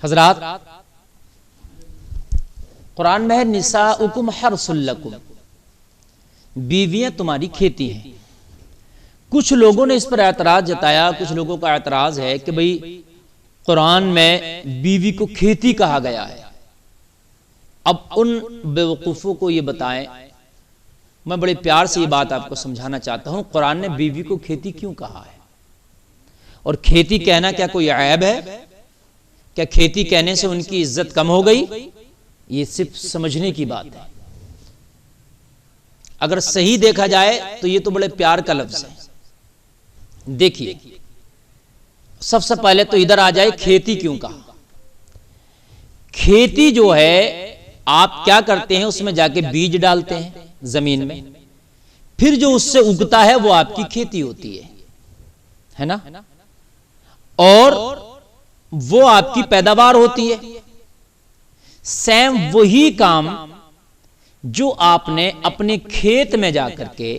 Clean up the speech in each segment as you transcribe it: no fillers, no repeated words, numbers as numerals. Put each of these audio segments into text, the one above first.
حضرات، قرآن میں ہے نساؤکم حرث لکم، بیویاں تمہاری کھیتی ہیں۔ کچھ لوگوں نے اس پر اعتراض جتایا، کچھ لوگوں کا اعتراض ہے کہ بھئی قرآن میں بیوی کو کھیتی کہا گیا ہے۔ اب ان بیوقوفوں کو یہ بتائیں، میں بڑے پیار سے یہ بات آپ کو سمجھانا چاہتا ہوں، قرآن نے بیوی کو کھیتی کیوں کہا ہے؟ اور کھیتی کہنا کیا کوئی عیب ہے؟ کیا کھیتی کہنے سے ان کی عزت کم ہو گئی؟ یہ صرف سمجھنے کی بات ہے۔ اگر صحیح دیکھا جائے تو یہ تو بڑے پیار کا لفظ ہے۔ دیکھیے، سب سے پہلے تو ادھر آ جائے کھیتی کیوں کہا۔ کھیتی جو ہے، آپ کیا کرتے ہیں؟ اس میں جا کے بیج ڈالتے ہیں زمین میں، پھر جو اس سے اگتا ہے وہ آپ کی کھیتی ہوتی ہے نا؟ اور وہ آپ کی پیداوار ہوتی ہے۔ سیم وہی کام جو آپ نے اپنے کھیت میں جا کر کے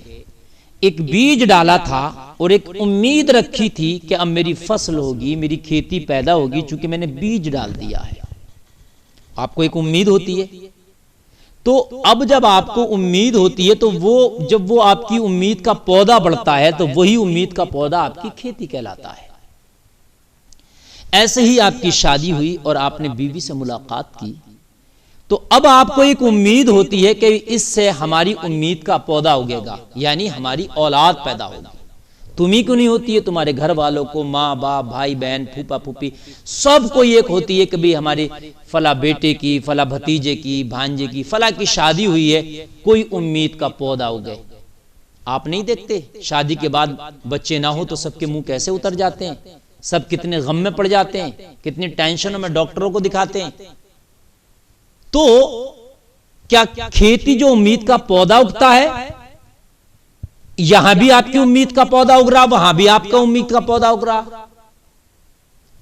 ایک بیج ڈالا تھا اور ایک امید رکھی تھی کہ اب میری فصل ہوگی، میری کھیتی پیدا ہوگی، چونکہ میں نے بیج ڈال دیا ہے۔ آپ کو ایک امید ہوتی ہے، تو اب جب آپ کو امید ہوتی ہے تو جب وہ آپ کی امید کا پودا بڑھتا ہے تو وہی امید کا پودا آپ کی کھیتی کہلاتا ہے۔ ایسے ہی آپ کی شادی ہوئی اور آپ نے بیوی سے ملاقات کی، تو اب آپ کو ایک امید ہوتی ہے کہ اس سے ہماری امید کا پودا اگے گا، یعنی ہماری اولاد پیدا ہوگی۔ تمہیں کیوں نہیں ہوتی ہے؟ تمہارے گھر والوں کو، ماں باپ، بھائی بہن، پھوپا پھوپھی، سب کو ایک ہوتی ہے کہ بھی ہمارے فلاں بیٹے کی، فلاں بھتیجے کی، بھانجے کی، فلاں کی شادی ہوئی ہے، کوئی امید کا پودا اگے۔ آپ نہیں دیکھتے شادی کے بعد بچے نہ ہو تو سب کے منہ کیسے اتر جاتے ہیں، سب کتنے غم میں پڑ جاتے ہیں، کتنی ٹینشنوں میں ڈاکٹروں کو دکھاتے ہیں۔ تو کیا کھیتی جو امید کا پودا اگتا ہے، یہاں بھی آپ کی امید کا پودا اگ رہا، وہاں بھی آپ کا امید کا پودا اگ رہا،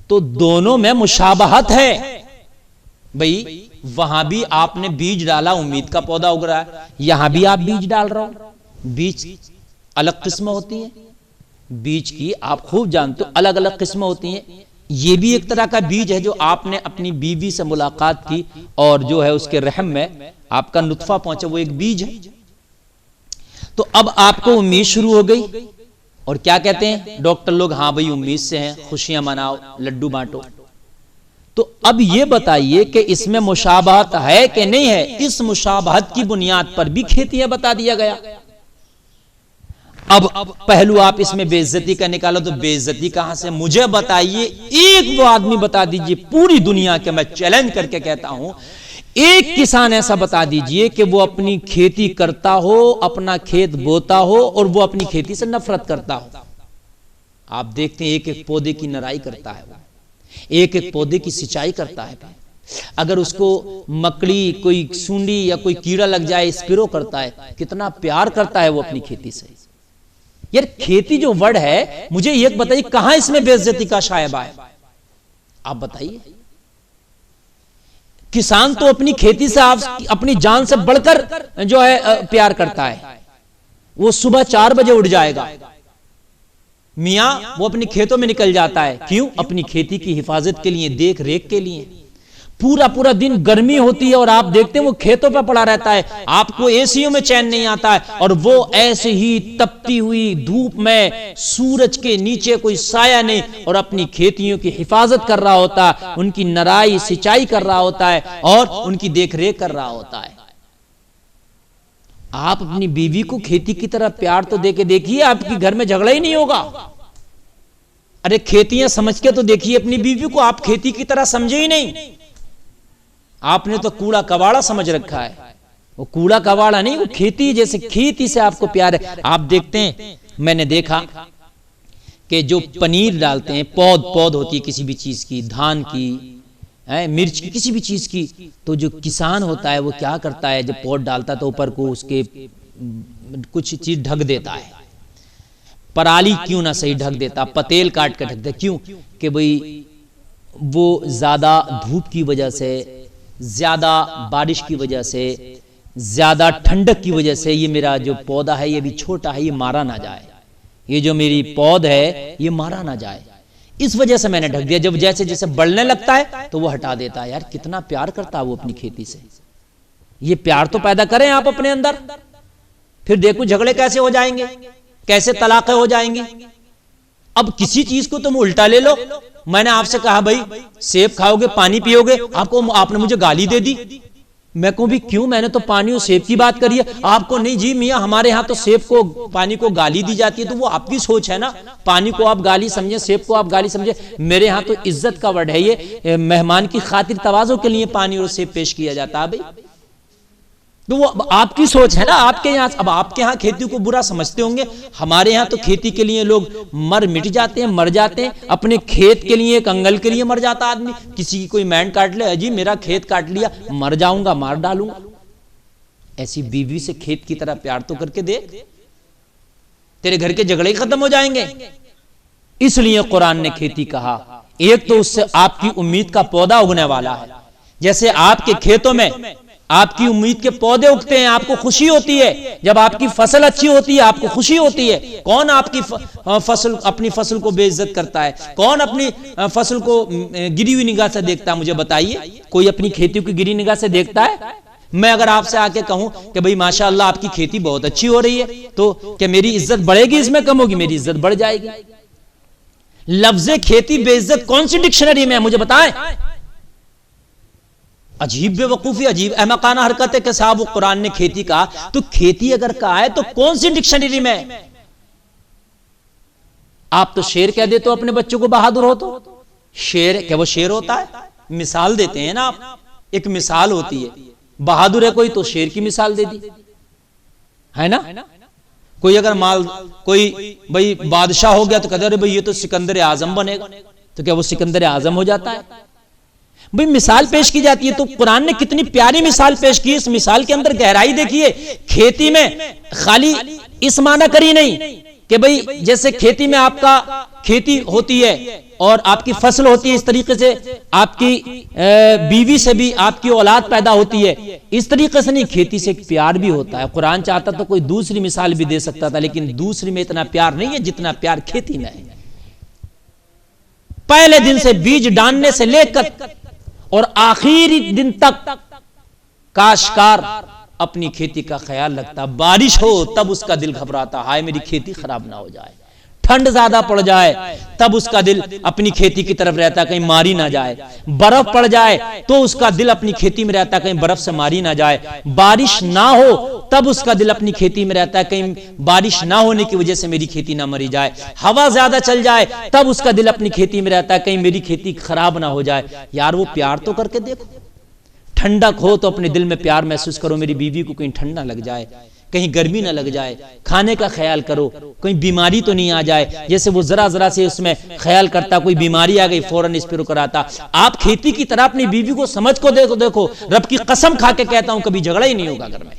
تو دونوں میں مشابہت ہے۔ بھئی وہاں بھی آپ نے بیج ڈالا، امید کا پودا اگ رہا ہے، یہاں بھی آپ بیج ڈال رہا ہو۔ بیج الگ قسمیں ہوتی ہیں، بیج کی آپ خوب جانتے ہو الگ الگ قسمیں ہوتی ہیں۔ یہ بھی ایک طرح کا بیج ہے جو آپ نے اپنی بیوی سے ملاقات کی اور جو ہے اس کے رحم میں آپ کا نطفہ پہنچا، وہ ایک بیج ہے۔ تو اب آپ کو امید شروع ہو گئی، اور کیا کہتے ہیں ڈاکٹر لوگ؟ ہاں بھئی امید سے ہیں، خوشیاں مناؤ، لڈو بانٹو۔ تو اب یہ بتائیے کہ اس میں مشابہت ہے کہ نہیں ہے؟ اس مشابہت کی بنیاد پر بھی کھیتیاں بتا دیا گیا۔ اب پہلو آپ اس میں بے عزتی کا نکالو، تو بے عزتی کہاں سے؟ مجھے بتائیے، ایک وہ آدمی بتا دیجئے پوری دنیا کے، میں چیلنج کر کے کہتا ہوں، ایک کسان ایسا بتا دیجئے کہ وہ اپنی کھیتی کرتا ہو، اپنا کھیت بوتا ہو اور وہ اپنی کھیتی سے نفرت کرتا ہو۔ آپ دیکھتے ہیں ایک ایک پودے کی نرائی کرتا ہے، ایک ایک پودے کی سچائی کرتا ہے۔ اگر اس کو مکڑی، کوئی سونڈی یا کوئی کیڑا لگ جائے، اسپرو کرتا ہے، کتنا پیار کرتا ہے وہ اپنی کھیتی سے۔ یار کھیتی جو ورڈ ہے، مجھے یہ بتائیے کہاں اس میں بے عزتی کا شائبہ ہے؟ آپ بتائیے۔ کسان تو اپنی کھیتی سے اپنی جان سے بڑھ کر جو ہے پیار کرتا ہے۔ وہ صبح 4 بجے اٹھ جائے گا، میاں وہ اپنی کھیتوں میں نکل جاتا ہے، کیوں؟ اپنی کھیتی کی حفاظت کے لیے، دیکھ ریکھ کے لیے۔ پورا پورا دن گرمی ہوتی ہے اور آپ دیکھتے ہیں وہ کھیتوں پہ پڑا رہتا ہے، آپ کو اے سیوں میں چین نہیں آتا ہے، اور وہ ایسے ہی تپتی ہوئی دھوپ میں سورج کے نیچے کوئی سایہ نہیں، اور اپنی کھیتیوں کی حفاظت کر رہا ہوتا ہے، ان کی نرائی سچائی کر رہا ہوتا ہے اور ان کی دیکھ ریکھ کر رہا ہوتا ہے۔ آپ اپنی بیوی کو کھیتی کی طرح پیار تو دے کے دیکھیے، آپ کے گھر میں جھگڑا ہی نہیں ہوگا۔ ارے کھیتیاں سمجھ کے تو دیکھیے اپنی بیوی کو، آپ کھیتی کی طرح سمجھے ہی نہیں، آپ نے تو کوڑا کباڑا سمجھ رکھا ہے۔ وہ کوڑا کباڑا نہیں، وہ کھیتی، جیسے کھیتی سے آپ کو پیار ہے۔ آپ دیکھتے ہیں، میں نے دیکھا کہ جو پنیر ڈالتے ہیں، پود ہوتی ہے کسی بھی چیز کی، دھان کی، مرچ کی، کسی بھی چیز کی، تو جو کسان ہوتا ہے وہ کیا کرتا ہے؟ جب پود ڈالتا ہے تو اوپر کو اس کے کچھ چیز ڈھک دیتا ہے، پرالی کیوں نہ صحیح ڈھک دیتا، پتیل کاٹ کے ڈھک دیتا۔ کیوں؟ کہ بھئی وہ زیادہ دھوپ کی وجہ سے، زیادہ بارش کی وجہ سے، زیادہ ٹھنڈک کی وجہ سے یہ میرا جو پودا ہے یہ بھی چھوٹا ہے، یہ مارا نہ جائے، یہ جو میری پود ہے یہ مارا نہ جائے، اس وجہ سے میں نے ڈھک دیا. جب جیسے جیسے بڑھنے لگتا ہے تو وہ ہٹا دیتا ہے. یار کتنا پیار کرتا ہے وہ اپنی کھیتی سے. یہ پیار تو پیدا کریں آپ اپنے اندر, پھر دیکھو جھگڑے کیسے ہو جائیں گے, کیسے طلاقیں ہو جائیں گی. اب کسی چیز کو تم الٹا لے لو. میں نے آپ سے کہا بھائی سیب کھاؤ گے, پانی پیو گے, آپ نے مجھے گالی دے دی. میں کہوں بھی کیوں, میں نے تو پانی اور سیب کی بات کری ہے. آپ کو نہیں جی میاں, ہمارے ہاں تو سیب کو پانی کو گالی دی جاتی ہے. تو وہ آپ کی سوچ ہے نا, پانی کو آپ گالی سمجھیں, سیب کو آپ گالی سمجھیں. میرے ہاں تو عزت کا ورڈ ہے یہ, مہمان کی خاطر تواضع کے لیے پانی اور سیب پیش کیا جاتا ہے بھائی. تو وہ آپ کی سوچ ہے نا. آپ کے یہاں, اب آپ کے یہاں کھیتی کو برا سمجھتے ہوں گے, ہمارے یہاں تو کھیتی کے لیے لوگ مٹ جاتے ہیں, مر جاتے ہیں. اپنے کھیت کے لیے, ایک انگل کے لیے مر جاتا آدمی. کسی کی کوئی مینڈ کاٹ لے, جی میرا کھیت کاٹ لیا, مر جاؤں گا, مار ڈالوں گا. ایسی بیوی سے کھیت کی طرح پیار تو کر کے دیکھ, تیرے گھر کے جھگڑے ختم ہو جائیں گے. اس لیے قرآن نے کھیتی کہا. ایک تو اس سے آپ کی امید کا پودا اگنے والا ہے. جیسے آپ کے کھیتوں میں آپ کی امید کے پودے اگتے ہیں, آپ کو خوشی ہوتی ہے جب آپ کی فصل اچھی ہوتی ہے, آپ کو خوشی ہوتی ہے. کون آپ کی اپنی فصل کو بے عزت کرتا ہے؟ کون اپنی فصل کو گری ہوئی نگاہ سے دیکھتا ہے؟ مجھے بتائیے, کوئی اپنی کھیتی کو گری نگاہ سے دیکھتا ہے؟ میں اگر آپ سے آ کے کہوں کہ بھئی ماشاءاللہ آپ کی کھیتی بہت اچھی ہو رہی ہے, تو کیا میری عزت بڑھے گی اس میں کم ہوگی؟ میری عزت بڑھ جائے گی. لفظ کھیتی بے عزت کون سی ڈکشنری میں ہے مجھے بتائیں. عجیب بے وقوفی, عجیب احمقانہ حرکت ہے کہ صاحب وہ قرآن نے کھیتی کہا, تو کھیتی اگر کہا ہے تو کون سی ڈکشنری میں؟ آپ تو شیر کہہ دیتے ہو اپنے بچوں کو بہادر ہو, تو شیر کیا وہ شیر ہوتا ہے؟ مثال دیتے ہیں نا آپ, ایک مثال ہوتی ہے. بہادر ہے کوئی تو شیر کی مثال دے دی ہے نا. کوئی اگر کوئی بھئی بادشاہ ہو گیا تو کہتے ہیں بھئی یہ تو سکندر اعظم بنے گا, تو کیا وہ سکندر اعظم ہو جاتا ہے؟ بھئی مثال پیش کی جاتی ہے. تو قرآن نے کتنی پیاری مثال پیش کی, اس مثال کے اندر گہرائی دیکھیے. کھیتی میں خالی اس معنی کری نہیں کہ بھئی جیسے کھیتی میں آپ کا کھیتی ہوتی ہے اور آپ کی فصل ہوتی ہے, اس طریقے سے آپ کی بیوی سے بھی آپ کی اولاد پیدا ہوتی ہے. اس طریقے سے نہیں, کھیتی سے ایک پیار بھی ہوتا ہے. قرآن چاہتا تو کوئی دوسری مثال بھی دے سکتا تھا, لیکن دوسری میں اتنا پیار نہیں ہے جتنا پیار کھیتی میں ہے. پہلے دن سے بیج ڈالنے سے لے کر اور آخری دن تک کاشتکار اپنی کھیتی کا خیال رکھتا. بارش ہو تب اس کا دل گھبراتا, ہائے میری کھیتی خراب نہ ہو جائے. ٹھنڈ زیادہ پڑ جائے تب اس کا دل اپنی کھیتی کی طرف رہتا کہیں ماری نہ جائے. برف پڑ جائے تو اس کا دل اپنی کھیتی میں رہتا کہیں برف سے ماری نہ جائے. بارش نہ ہو تب اس کا دل اپنی کھیتی میں رہتا ہے کہیں بارش نہ ہونے کی وجہ سے میری کھیتی نہ مری جائے. ہوا زیادہ چل جائے تب اس کا دل اپنی کھیتی میں رہتا ہے کہیں میری کھیتی خراب نہ ہو جائے. یار وہ پیار تو کر کے دیکھو. ٹھنڈک ہو تو اپنے دل میں پیار محسوس کرو, میری بیوی کو کہیں ٹھنڈ نہ لگ جائے, کہیں گرمی نہ لگ جائے. کھانے کا خیال کرو, کوئی بیماری تو نہیں آ جائے. جیسے وہ ذرا ذرا سے اس میں خیال کرتا, کوئی بیماری آ گئی فوراً اس پہ کراتا. آپ کھیتی کی طرح اپنی بیوی کو سمجھ کو دیکھو. رب کی قسم کھا کے کہتا ہوں کبھی جھگڑا ہی نہیں ہوگا گھر میں.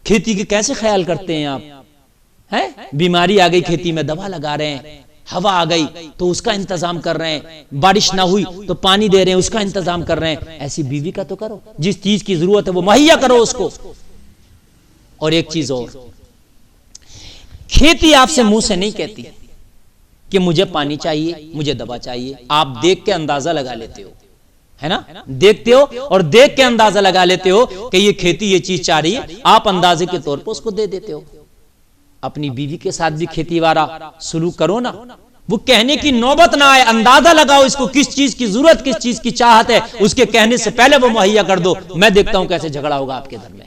کھیتی کے کیسے خیال کرتے ہیں آپ؟ بیماری آ گئی کھیتی میں دوا لگا رہے ہیں, ہوا آ گئی تو اس کا انتظام کر رہے ہیں, بارش نہ ہوئی تو پانی دے رہے ہیں, اس کا انتظام کر رہے ہیں. ایسی بیوی کا تو کرو, جس چیز کی ضرورت ہے وہ مہیا کرو اس کو. اور ایک چیز اور, کھیتی آپ سے منہ سے نہیں کہتی کہ مجھے پانی چاہیے, مجھے دوا چاہیے. آپ دیکھ کے اندازہ لگا لیتے ہو, ہے نا, دیکھتے ہو اور دیکھ کے اندازہ لگا لیتے ہو کہ یہ کھیتی یہ چیز چاہ رہی ہے. آپ اندازے کے طور پر اس کو دے دیتے ہو. اپنی بیوی کے ساتھ بھی کھیتی والا سلوک کرو نا. وہ کہنے کی نوبت نہ آئے, اندازہ لگاؤ اس کو کس چیز کی ضرورت, کس چیز کی چاہت ہے, اس کے کہنے سے پہلے وہ مہیا کر دو. میں دیکھتا ہوں کیسے جھگڑا ہوگا آپ کے گھر میں.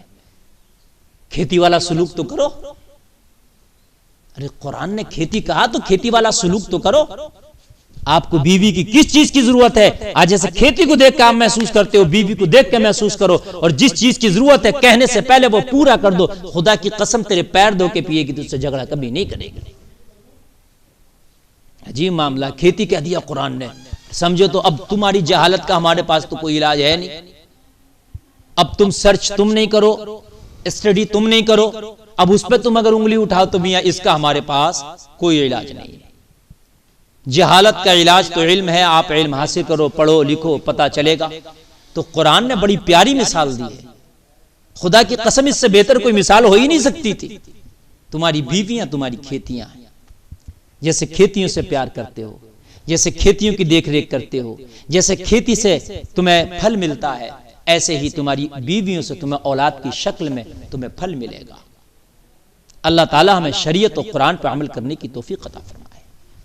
کھیتی والا سلوک تو کرو. ارے قرآن نے کھیتی کہا تو کھیتی والا سلوک تو کرو. آپ کو بیوی کی کس چیز کی ضرورت ہے, آج جیسے کھیتی کو دیکھ کے آپ محسوس کرتے ہو, بیوی کو دیکھ کے محسوس کرو. اور جس چیز کی ضرورت ہے کہنے سے پہلے وہ پورا کر دو. خدا کی قسم تیرے پیر دھو کے پیے گی تو اس سے جھگڑا کبھی نہیں کرے گی. عجیب معاملہ, کھیتی کہہ دیا قرآن نے. سمجھو تو اب تمہاری جہالت کا ہمارے پاس تو کوئی علاج ہے نہیں. اب تم سرچ تم نہیں کرو, اسٹڈی تم نہیں کرو, اب اس پہ تم اگر انگلی اٹھاؤ تو میاں اس کا ہمارے پاس کوئی علاج نہیں. جہالت کا علاج تو علم ہے. آپ علم حاصل کرو, پڑھو لکھو, پتہ چلے گا. تو قرآن نے بڑی پیاری مثال دی ہے. خدا کی قسم اس سے بہتر کوئی مثال ہو ہی نہیں سکتی تھی. تمہاری بیویاں, تمہاری کھیتیاں. جیسے کھیتیوں سے پیار کرتے ہو، جیسے کھیتیوں کی دیکھ ریکھ کرتے ہو، جیسے کھیتی سے تمہیں پھل ملتا ہے، ایسے ہی تمہاری بیویوں سے تمہیں اولاد کی شکل میں تمہیں پھل ملے گا۔ اللہ تعالی ہمیں شریعت و قرآن پر عمل کرنے کی توفیق عطا فرمائے۔